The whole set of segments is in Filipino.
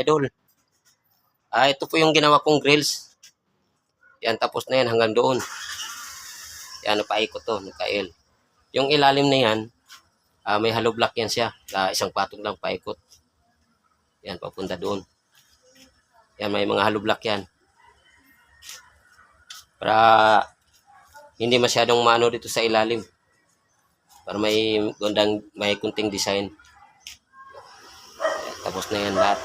idol. Ito po yung ginawa kong grills. Yan, tapos na yan hanggang doon. Yan, napaikot to, naka-L. Yung ilalim na yan, may hollow block yan siya. Isang patong lang paikot. Yan, papunta doon. Yan, may mga hollow block yan. Para hindi masyadong maano dito sa ilalim. Para may gandang, may kunting design. Yan, tapos na yan lahat.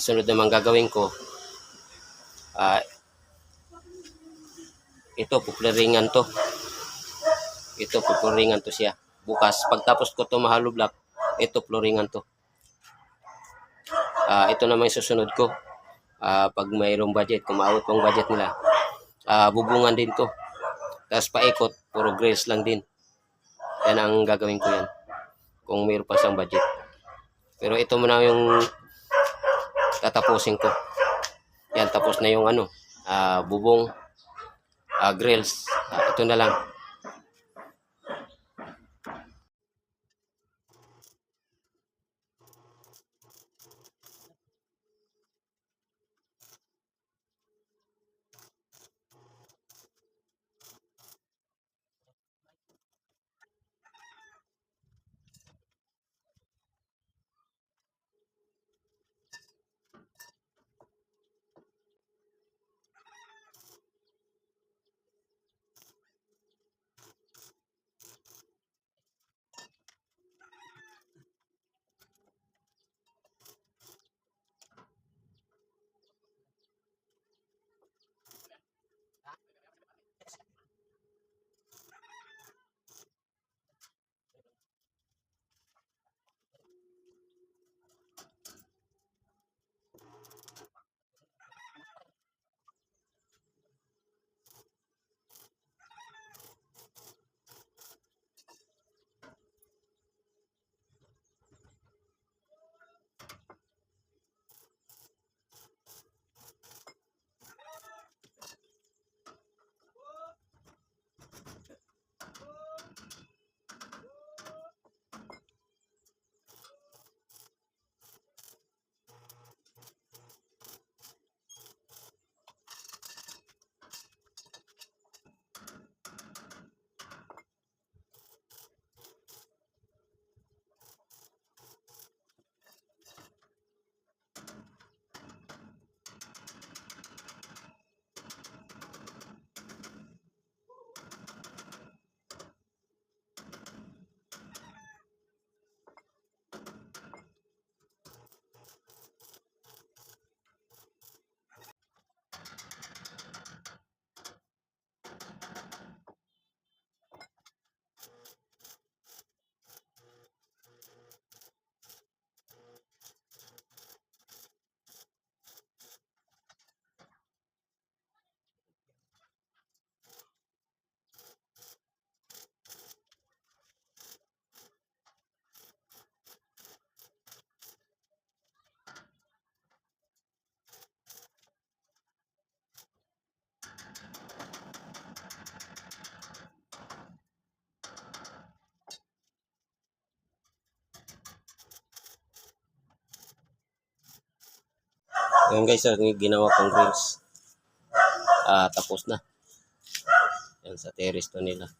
Sunod naman gagawin ko, ito, puplaringan to. Ito, puplaringan to siya. Bukas, pagtapos ko to mahalo block, ito, floringan to. Ito naman yung susunod ko. Pag mayroong budget, kung maawit pang budget nila, bubungan din to. Tapos paikot, puro grills lang din. Yan ang gagawin ko yan. Kung mayroon pa siyang budget. Pero ito muna yung tatapusin ko. Yan, tapos na yung ano, bubong, grills. Ito na lang. Ayan guys, ginawa kong grills. Tapos na. Yan sa terrace to nila.